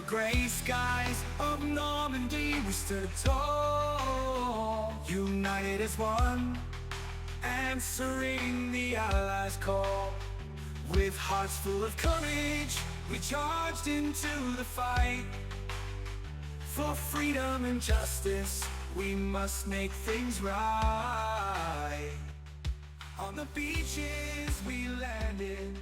gray skies of Normandy we stood tall, united as one, answering the Allies' call. With hearts full of courage, we charged into the fight. For freedom and justice, we must make things right. On the beaches we landed,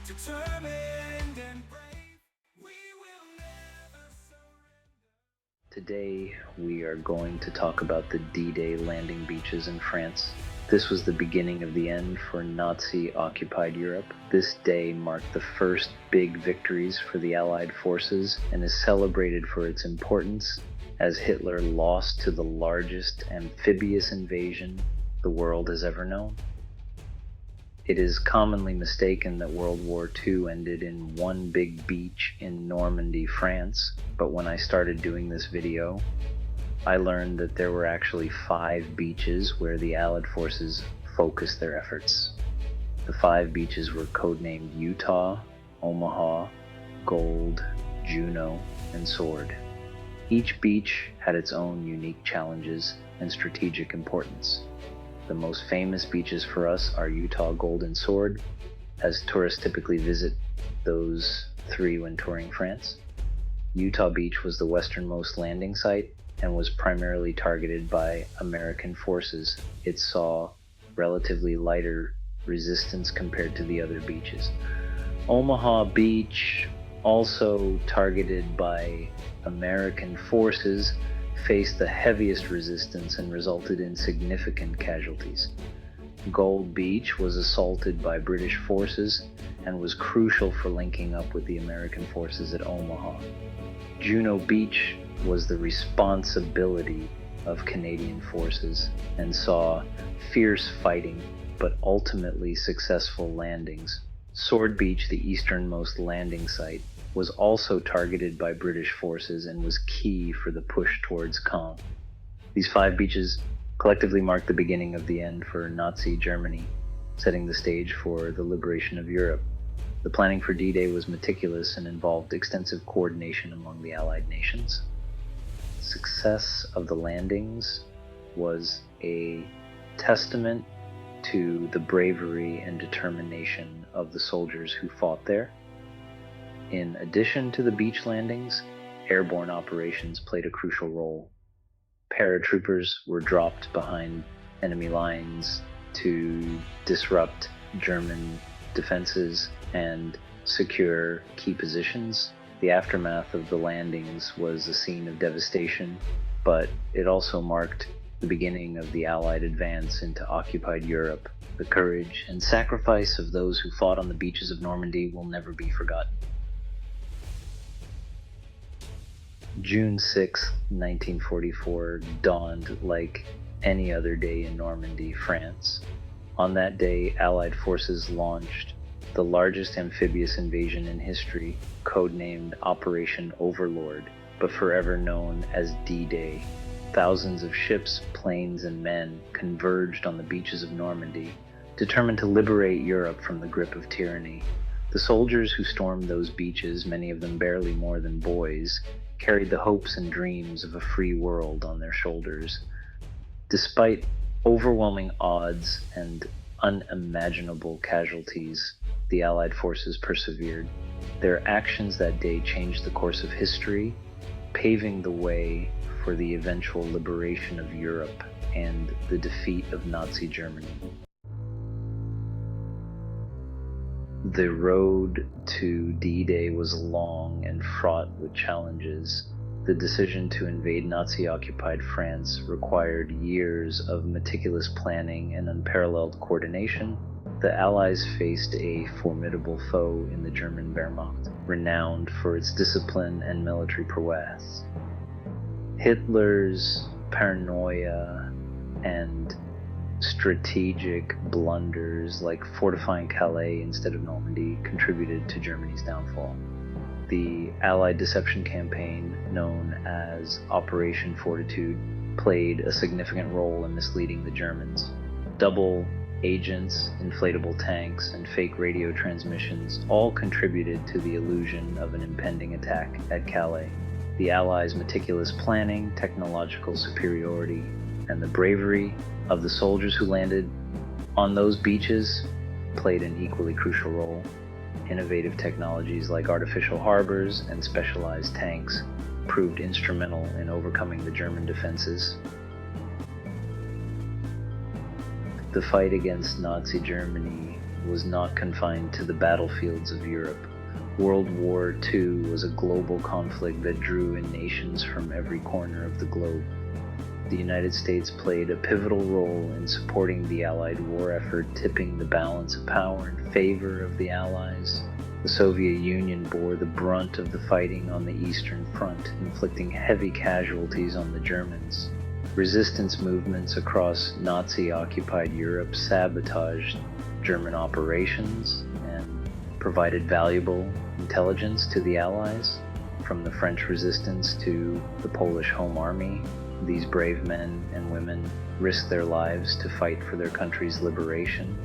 determined and brave, we will never surrender. Today we are going to talk about the D-Day landing beaches in France. This was the beginning of the end for Nazi-occupied Europe. This day marked the first big victories for the Allied forces and is celebrated for its importance as Hitler lost to the largest amphibious invasion the world has ever known. It is commonly mistaken that World War II ended in one big beach in Normandy, France, but when I started doing this video, I learned that there were actually 5 beaches where the Allied forces focused their efforts. The 5 beaches were codenamed Utah, Omaha, Gold, Juno, and Sword. Each beach had its own unique challenges and strategic importance. The most famous beaches for us are Utah, Gold, and Sword, as tourists typically visit those 3 when touring France. Utah Beach was the westernmost landing site and was primarily targeted by American forces. It saw relatively lighter resistance compared to the other beaches. Omaha Beach, also targeted by American forces, faced the heaviest resistance and resulted in significant casualties. Gold Beach was assaulted by British forces and was crucial for linking up with the American forces at Omaha. Juno Beach was the responsibility of Canadian forces and saw fierce fighting but ultimately successful landings. Sword Beach, the easternmost landing site, was also targeted by British forces and was key for the push towards Caen. These 5 beaches collectively marked the beginning of the end for Nazi Germany, setting the stage for the liberation of Europe. The planning for D-Day was meticulous and involved extensive coordination among the Allied nations. Success of the landings was a testament to the bravery and determination of the soldiers who fought there. In addition to the beach landings, airborne operations played a crucial role. Paratroopers were dropped behind enemy lines to disrupt German defenses and secure key positions. The aftermath of the landings was a scene of devastation, but it also marked the beginning of the Allied advance into occupied Europe. The courage and sacrifice of those who fought on the beaches of Normandy will never be forgotten. June 6, 1944 dawned like any other day in Normandy, France. On that day, Allied forces launched the largest amphibious invasion in history, codenamed Operation Overlord, but forever known as D-Day. Thousands of ships, planes, and men converged on the beaches of Normandy, determined to liberate Europe from the grip of tyranny. The soldiers who stormed those beaches, many of them barely more than boys, carried the hopes and dreams of a free world on their shoulders. Despite overwhelming odds and unimaginable casualties, the Allied forces persevered. Their actions that day changed the course of history, paving the way for the eventual liberation of Europe and the defeat of Nazi Germany. The road to D-Day was long and fraught with challenges. The decision to invade Nazi-occupied France required years of meticulous planning and unparalleled coordination. The Allies faced a formidable foe in the German Wehrmacht, renowned for its discipline and military prowess. Hitler's paranoia and strategic blunders like fortifying Calais instead of Normandy contributed to Germany's downfall. The Allied deception campaign, known as Operation Fortitude, played a significant role in misleading the Germans. Double Agents, inflatable tanks, and fake radio transmissions all contributed to the illusion of an impending attack at Calais. The Allies' meticulous planning, technological superiority, and the bravery of the soldiers who landed on those beaches played an equally crucial role. Innovative technologies like artificial harbors and specialized tanks proved instrumental in overcoming the German defenses. The fight against Nazi Germany was not confined to the battlefields of Europe. World War II was a global conflict that drew in nations from every corner of the globe. The United States played a pivotal role in supporting the Allied war effort, tipping the balance of power in favor of the Allies. The Soviet Union bore the brunt of the fighting on the Eastern Front, inflicting heavy casualties on the Germans. Resistance movements across Nazi-occupied Europe sabotaged German operations and provided valuable intelligence to the Allies. From the French resistance to the Polish Home Army, these brave men and women risked their lives to fight for their country's liberation.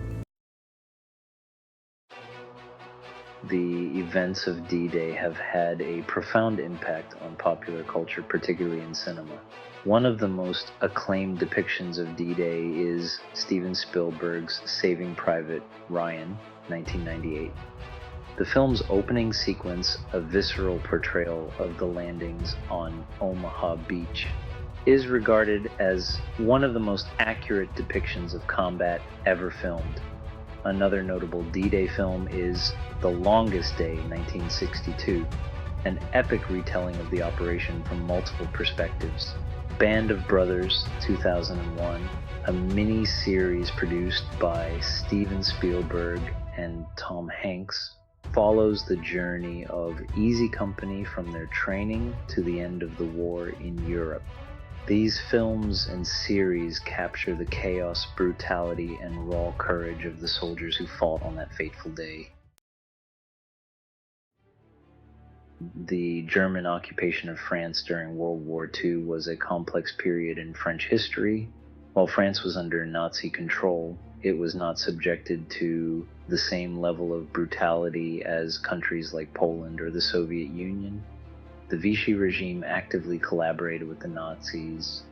The events of D-Day have had a profound impact on popular culture, particularly in cinema. One of the most acclaimed depictions of D-Day is Steven Spielberg's Saving Private Ryan, 1998. The film's opening sequence, a visceral portrayal of the landings on Omaha Beach, is regarded as one of the most accurate depictions of combat ever filmed. Another notable D-Day film is The Longest Day, 1962, an epic retelling of the operation from multiple perspectives. Band of Brothers, 2001, a mini-series produced by Steven Spielberg and Tom Hanks, follows the journey of Easy Company from their training to the end of the war in Europe. These films and series capture the chaos, brutality, and raw courage of the soldiers who fought on that fateful day. The German occupation of France during World War II was a complex period in French history. While France was under Nazi control, it was not subjected to the same level of brutality as countries like Poland or the Soviet Union. The Vichy regime actively collaborated with the Nazis,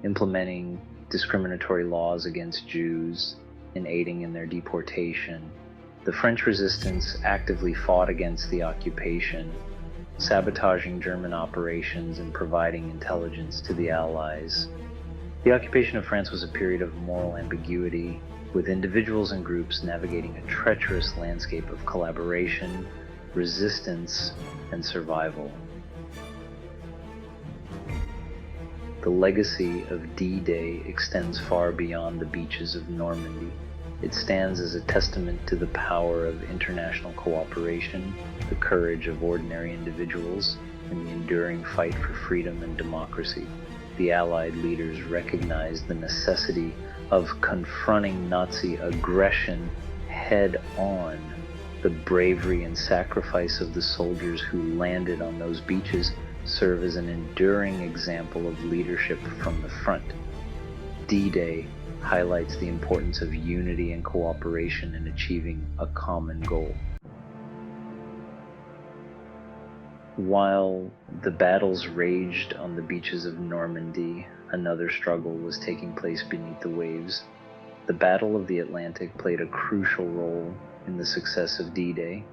implementing discriminatory laws against Jews and aiding in their deportation. The French resistance actively fought against the occupation, sabotaging German operations and providing intelligence to the Allies. The occupation of France was a period of moral ambiguity, with individuals and groups navigating a treacherous landscape of collaboration, resistance, and survival. The legacy of D-Day extends far beyond the beaches of Normandy. It stands as a testament to the power of international cooperation, the courage of ordinary individuals, and the enduring fight for freedom and democracy. The Allied leaders recognized the necessity of confronting Nazi aggression head-on. The bravery and sacrifice of the soldiers who landed on those beaches serve as an enduring example of leadership from the front. D-Day highlights the importance of unity and cooperation in achieving a common goal. While the battles raged on the beaches of Normandy, another struggle was taking place beneath the waves. The Battle of the Atlantic played a crucial role in the success of D-Day.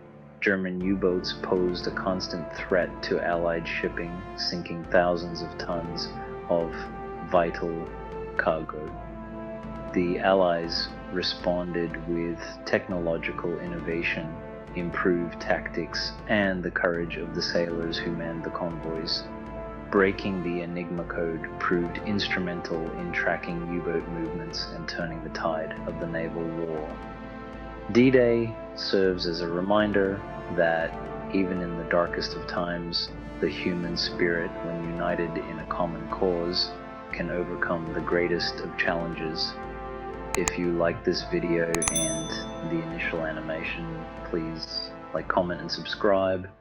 German U-boats posed a constant threat to Allied shipping, sinking thousands of tons of vital cargo. The Allies responded with technological innovation, improved tactics, and the courage of the sailors who manned the convoys. Breaking the Enigma code proved instrumental in tracking U-boat movements and turning the tide of the naval war. D-Day serves as a reminder that even in the darkest of times, the human spirit, when united in a common cause, can overcome the greatest of challenges. If you like this video and the initial animation, please like, comment, and subscribe.